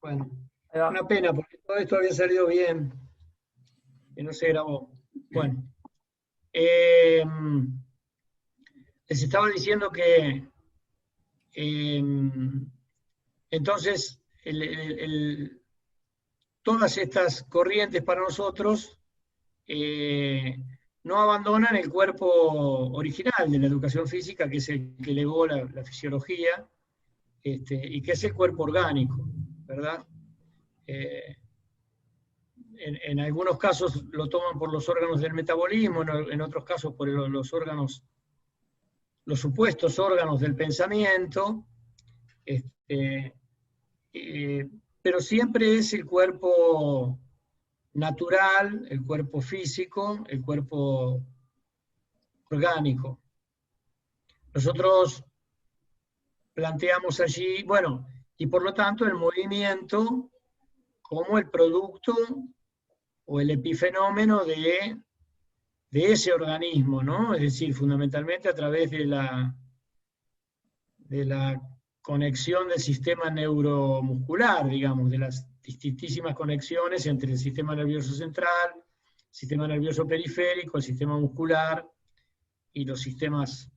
Bueno, Ahí va. una pena, porque todo esto había salido bien y no se grabó. Bueno, les estaba diciendo que entonces todas estas corrientes para nosotros no abandonan el cuerpo original de la educación física, que es el que legó la fisiología, y que es el cuerpo orgánico, ¿verdad? En algunos casos lo toman por los órganos del metabolismo, en otros casos por los órganos, los supuestos órganos del pensamiento, pero siempre es el cuerpo natural, el cuerpo físico, el cuerpo orgánico. Nosotros planteamos allí, bueno, y por lo tanto el movimiento como el producto o el epifenómeno de ese organismo, ¿no? Es decir, fundamentalmente a través de la conexión del sistema neuromuscular, digamos, de las distintísimas conexiones entre el sistema nervioso central, el sistema nervioso periférico, el sistema muscular y los sistemas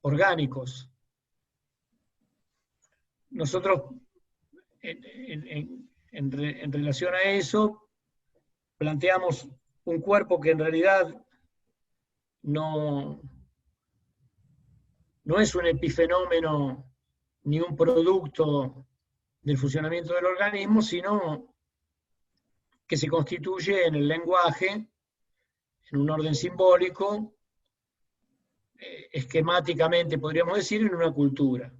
orgánicos. Nosotros, en relación a eso, planteamos un cuerpo que en realidad no es un epifenómeno ni un producto del funcionamiento del organismo, sino que se constituye en el lenguaje, en un orden simbólico, esquemáticamente podríamos decir, en una cultura.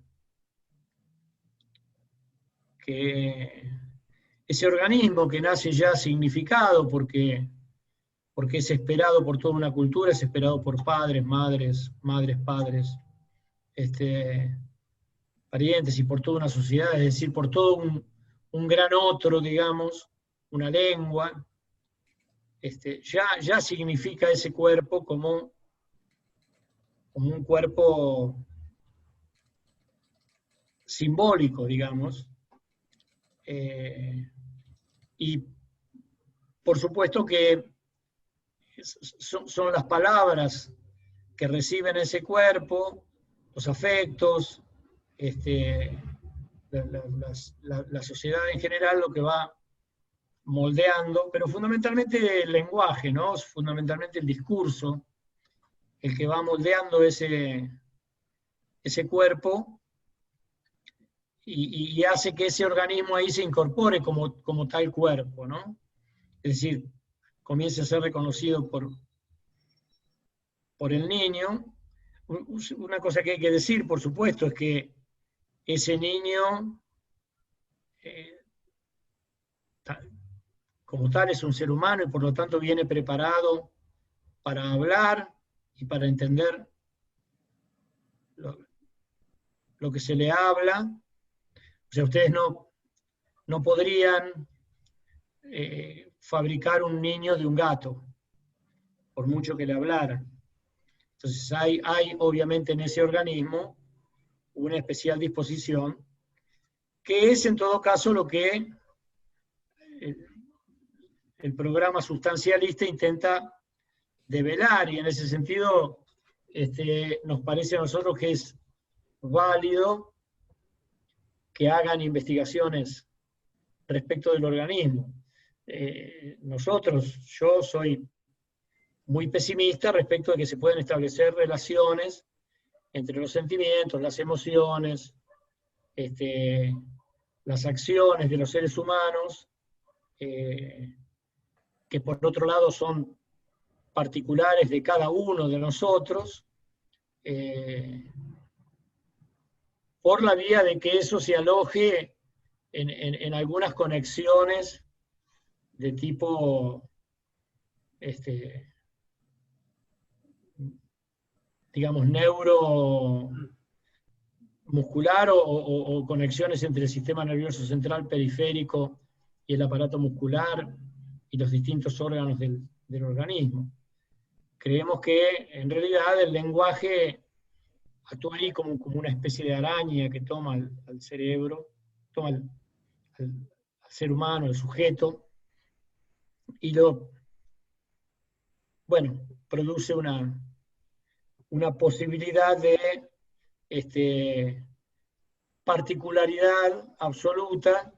Que ese organismo que nace ya significado porque es esperado por toda una cultura, es esperado por padres, madres, padres, parientes y por toda una sociedad, es decir, por todo un gran otro, digamos, una lengua, ya significa ese cuerpo como un cuerpo simbólico, digamos, y por supuesto que son las palabras que reciben ese cuerpo, los afectos, la sociedad en general lo que va moldeando, pero fundamentalmente el lenguaje, ¿no? Fundamentalmente el discurso, el que va moldeando ese cuerpo y hace que ese organismo ahí se incorpore como tal cuerpo, ¿no? Es decir, comience a ser reconocido por el niño. Una cosa que hay que decir, por supuesto, es que ese niño, como tal, es un ser humano y por lo tanto viene preparado para hablar y para entender lo que se le habla. O sea, ustedes no podrían fabricar un niño de un gato, por mucho que le hablaran. Entonces hay obviamente en ese organismo una especial disposición, que es en todo caso lo que el programa sustancialista intenta develar, y en ese sentido nos parece a nosotros que es válido que hagan investigaciones respecto del organismo. Yo soy muy pesimista respecto de que se pueden establecer relaciones entre los sentimientos, las emociones, las acciones de los seres humanos, que por otro lado son particulares de cada uno de nosotros, por la vía de que eso se aloje en algunas conexiones de tipo, digamos, neuromuscular o conexiones entre el sistema nervioso central periférico y el aparato muscular y los distintos órganos del organismo. Creemos que en realidad el lenguaje actúa ahí como una especie de araña que toma al cerebro, toma al ser humano, al sujeto, y bueno, produce una posibilidad de particularidad absoluta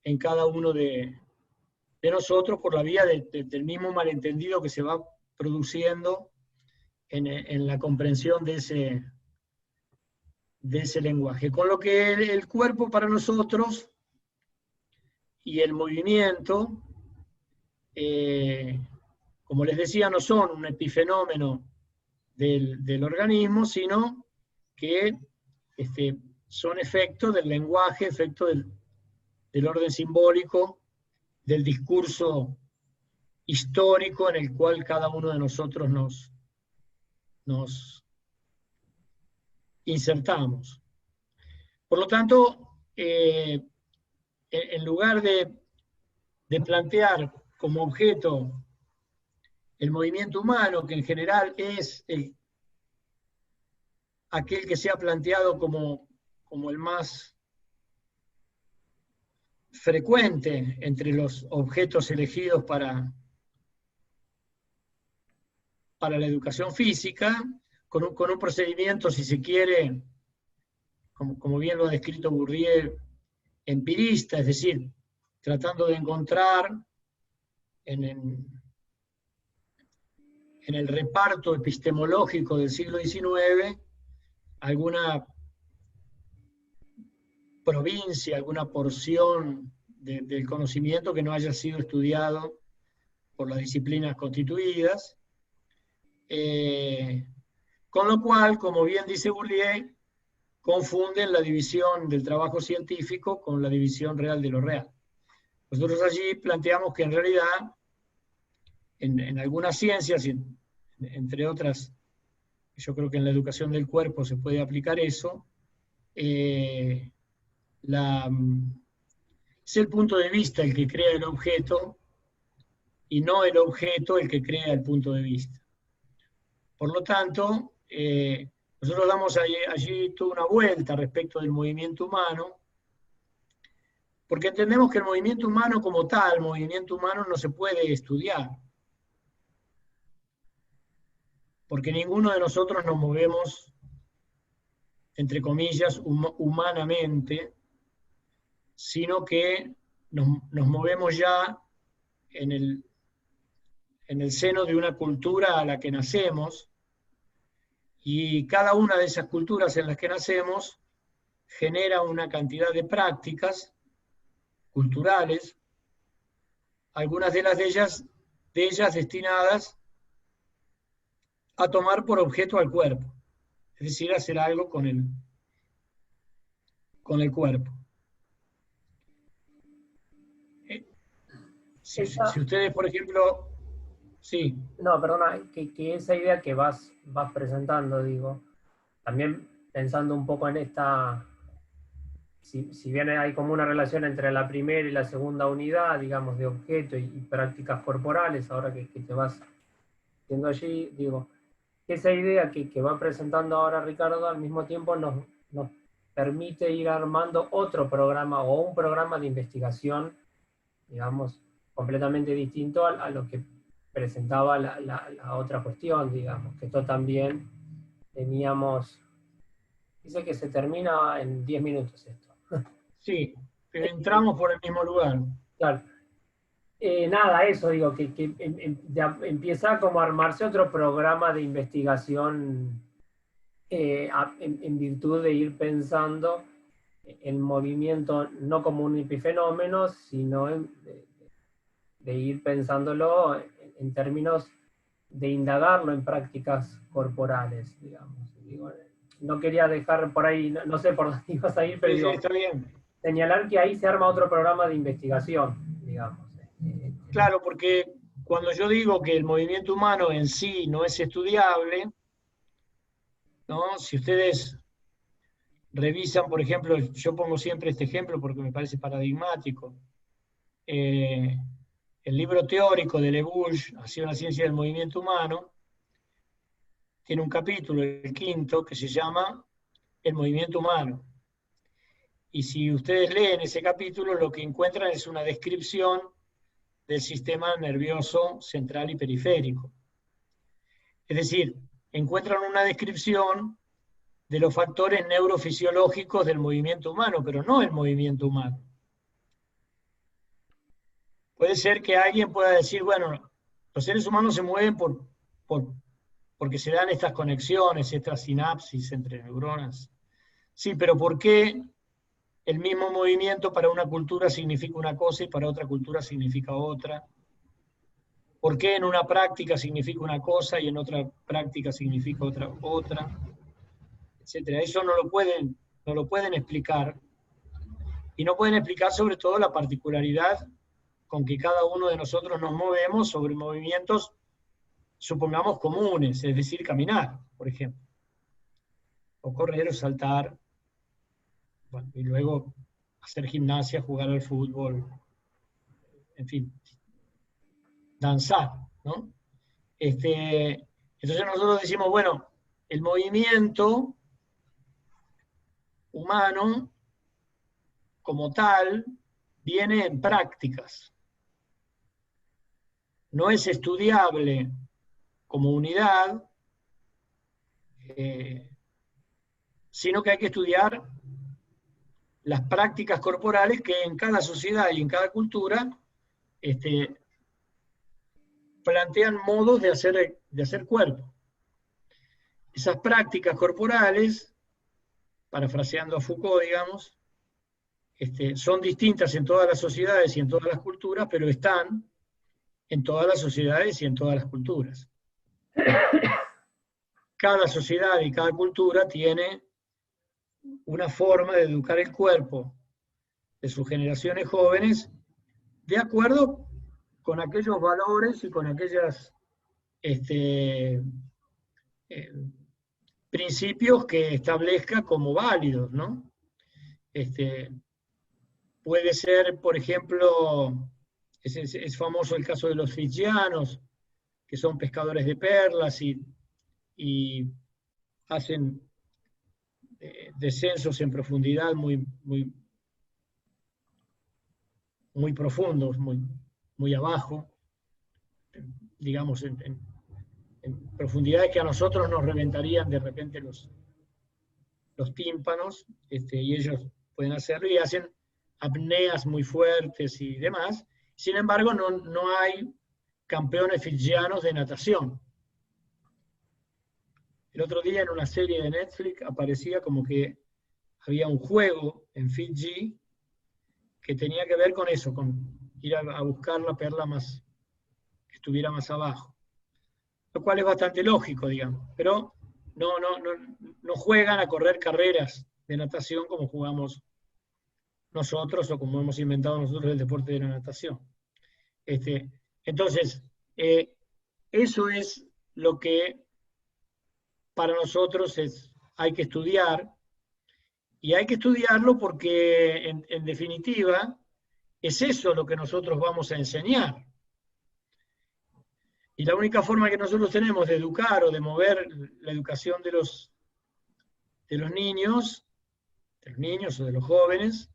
en cada uno de nosotros por la vía del mismo malentendido que se va produciendo en la comprensión de ese lenguaje. Con lo que el cuerpo para nosotros y el movimiento, como les decía, no son un epifenómeno del organismo, sino que son efectos del lenguaje, efectos del orden simbólico, del discurso histórico en el cual cada uno de nosotros nos insertamos. Por lo tanto, en lugar de plantear como objeto el movimiento humano, que en general es aquel que se ha planteado como el más frecuente entre los objetos elegidos para la educación física, con un procedimiento, si se quiere, como bien lo ha descrito Bourdieu, empirista, es decir, tratando de encontrar en el reparto epistemológico del siglo XIX alguna provincia, alguna porción del conocimiento que no haya sido estudiado por las disciplinas constituidas, con lo cual, como bien dice Bourdieu, confunden la división del trabajo científico con la división real de lo real. Nosotros allí planteamos que en realidad, en algunas ciencias, entre otras, yo creo que en la educación del cuerpo se puede aplicar eso, es el punto de vista el que crea el objeto y no el objeto el que crea el punto de vista. Por lo tanto, nosotros damos allí toda una vuelta respecto del movimiento humano, porque entendemos que el movimiento humano como tal, movimiento humano no se puede estudiar, porque ninguno de nosotros nos movemos, entre comillas, humanamente, sino que nos movemos ya en el seno de una cultura a la que nacemos, y cada una de esas culturas en las que nacemos genera una cantidad de prácticas culturales, algunas de ellas destinadas a tomar por objeto al cuerpo, es decir, hacer algo con el cuerpo. Si ustedes, por ejemplo, sí. No, perdona, que esa idea que vas presentando, digo, también pensando un poco en esta, si bien hay como una relación entre la primera y la segunda unidad, digamos, de objeto y prácticas corporales, ahora que te vas viendo allí, digo, esa idea que va presentando ahora Ricardo al mismo tiempo nos permite ir armando otro programa o un programa de investigación, digamos, completamente distinto a lo que presentaba la otra cuestión, digamos, que esto también teníamos, dice que se termina en 10 minutos esto. Sí, pero entramos por el mismo lugar. Claro. Nada, eso digo, que ya empieza como a armarse otro programa de investigación en virtud de ir pensando el movimiento no como un epifenómeno, sino de ir pensándolo en términos de indagarlo en prácticas corporales, digamos. Digo, no quería dejar por ahí, no sé por dónde ibas a ir, pero digo, está bien. Señalar que ahí se arma otro programa de investigación, digamos. Claro, porque cuando yo digo que el movimiento humano en sí no es estudiable, ¿no? Si ustedes revisan, por ejemplo, yo pongo siempre este ejemplo porque me parece paradigmático, el libro teórico de Le Bourge, hacia una ciencia del movimiento humano, tiene un capítulo, el quinto, que se llama El movimiento humano. Y si ustedes leen ese capítulo, lo que encuentran es una descripción del sistema nervioso central y periférico. Es decir, encuentran una descripción de los factores neurofisiológicos del movimiento humano, pero no el movimiento humano. Puede ser que alguien pueda decir, bueno, los seres humanos se mueven porque se dan estas conexiones, estas sinapsis entre neuronas. Sí, pero ¿por qué el mismo movimiento para una cultura significa una cosa y para otra cultura significa otra? ¿Por qué en una práctica significa una cosa y en otra práctica significa otra? Etcétera. Eso no lo pueden explicar. Y no pueden explicar sobre todo la particularidad con que cada uno de nosotros nos movemos sobre movimientos, supongamos, comunes, es decir, caminar, por ejemplo. O correr o saltar. Bueno, y luego hacer gimnasia, jugar al fútbol, en fin, danzar, ¿no? Entonces nosotros decimos, bueno, el movimiento humano como tal viene en prácticas. No es estudiable como unidad, sino que hay que estudiar las prácticas corporales que en cada sociedad y en cada cultura plantean modos de hacer cuerpo. Esas prácticas corporales, parafraseando a Foucault, digamos, son distintas en todas las sociedades y en todas las culturas, pero están en todas las sociedades y en todas las culturas. Cada sociedad y cada cultura tiene una forma de educar el cuerpo de sus generaciones jóvenes de acuerdo con aquellos valores y con aquellos principios que establezca como válidos, ¿no? Puede ser, por ejemplo, es famoso el caso de los fijianos, que son pescadores de perlas y hacen descensos en profundidad muy profundos, muy abajo, digamos, en profundidades que a nosotros nos reventarían de repente los tímpanos, y ellos pueden hacerlo y hacen apneas muy fuertes y demás. Sin embargo, no hay campeones fijianos de natación. El otro día en una serie de Netflix aparecía como que había un juego en Fiji que tenía que ver con eso, con ir a buscar la perla que estuviera más abajo. Lo cual es bastante lógico, digamos, pero no juegan a correr carreras de natación como jugamos nosotros o como hemos inventado nosotros el deporte de la natación. Entonces, eso es lo que para nosotros hay que estudiar, y hay que estudiarlo porque, en definitiva, es eso lo que nosotros vamos a enseñar. Y la única forma que nosotros tenemos de educar o de mover la educación de los niños o de los jóvenes,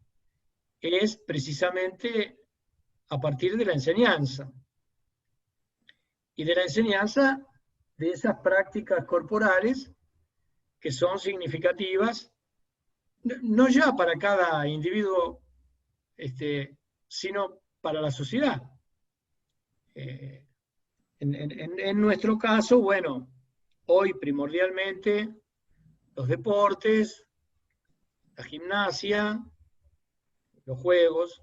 es precisamente a partir de la enseñanza. Y de la enseñanza de esas prácticas corporales que son significativas, no ya para cada individuo, sino para la sociedad. En nuestro caso, bueno, hoy primordialmente los deportes, la gimnasia, los juegos,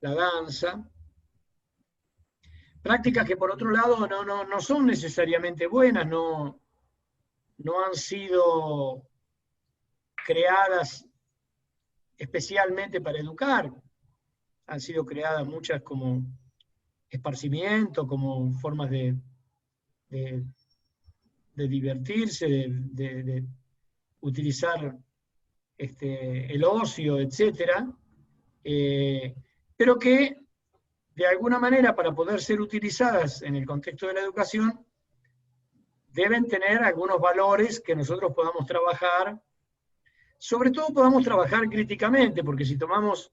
la danza, prácticas que por otro lado no son necesariamente buenas, no han sido creadas especialmente para educar, han sido creadas muchas como esparcimiento, como formas de divertirse, de utilizar el ocio, etc. Pero que de alguna manera, para poder ser utilizadas en el contexto de la educación, deben tener algunos valores que nosotros podamos trabajar, sobre todo podamos trabajar críticamente, porque si tomamos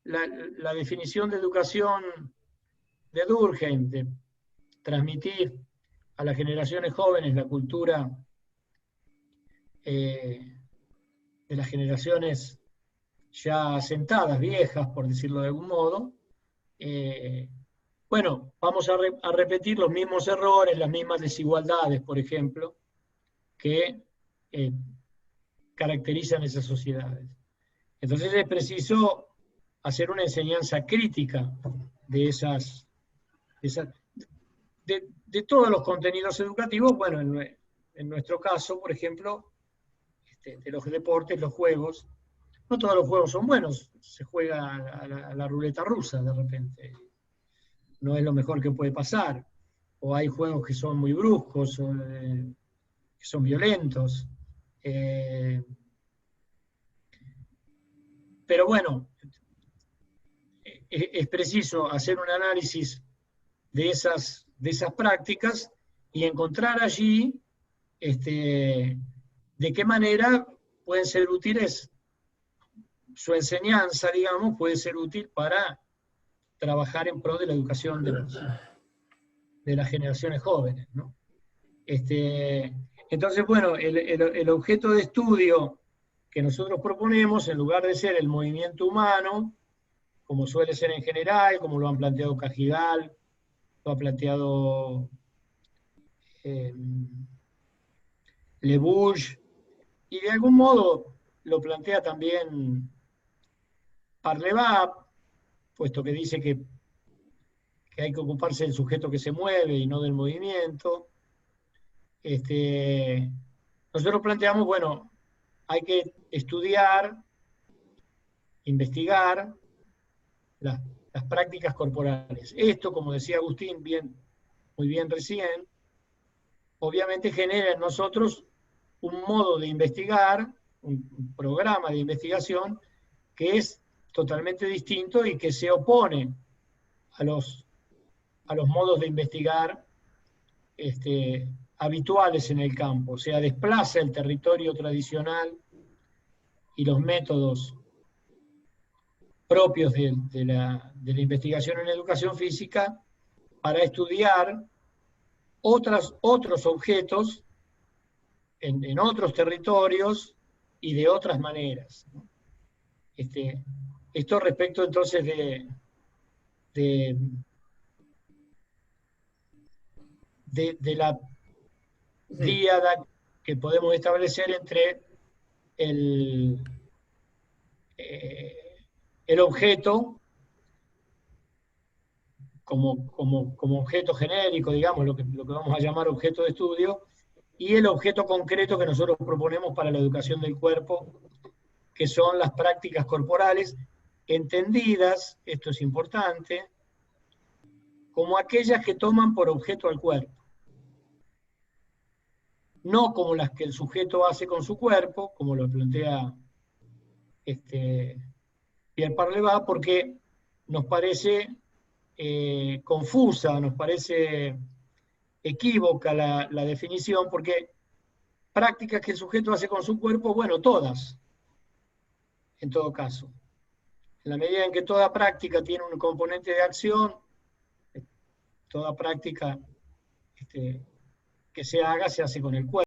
la definición de educación de Durkheim, de transmitir a las generaciones jóvenes la cultura de las generaciones ya asentadas, viejas, por decirlo de algún modo, bueno, vamos a repetir los mismos errores, las mismas desigualdades, por ejemplo, que caracterizan esas sociedades. Entonces es preciso hacer una enseñanza crítica de de todos los contenidos educativos, bueno, en nuestro caso, por ejemplo, de los deportes, los juegos. No todos los juegos son buenos, se juega a la ruleta rusa de repente. No es lo mejor que puede pasar. O hay juegos que son muy bruscos, que son violentos. Pero bueno, es preciso hacer un análisis de esas prácticas y encontrar allí de qué manera pueden ser útiles, su enseñanza, digamos, puede ser útil para trabajar en pro de la educación de las generaciones jóvenes, ¿no? Entonces, bueno, el objeto de estudio que nosotros proponemos, en lugar de ser el movimiento humano, como suele ser en general, como lo han planteado Cajigal, lo ha planteado Le Bouche, y de algún modo lo plantea también Parlevap, puesto que dice que hay que ocuparse del sujeto que se mueve y no del movimiento. Nosotros planteamos, bueno, hay que estudiar, investigar las prácticas corporales. Esto, como decía Agustín muy bien recién, obviamente genera en nosotros un modo de investigar, un programa de investigación que es totalmente distinto y que se opone a los modos de investigar habituales en el campo. O sea, desplaza el territorio tradicional y los métodos propios de la investigación en educación física para estudiar otros objetos en otros territorios y de otras maneras, ¿no? Esto respecto entonces de la díada que podemos establecer entre el objeto como objeto genérico, digamos, lo que vamos a llamar objeto de estudio, y el objeto concreto que nosotros proponemos para la educación del cuerpo, que son las prácticas corporales, entendidas, esto es importante, como aquellas que toman por objeto al cuerpo. No como las que el sujeto hace con su cuerpo, como lo plantea Pierre Parlevap, porque nos parece confusa, nos parece equívoca la definición, porque prácticas que el sujeto hace con su cuerpo, bueno, todas, en todo caso. En la medida en que toda práctica tiene un componente de acción, toda práctica que se hace con el cuerpo.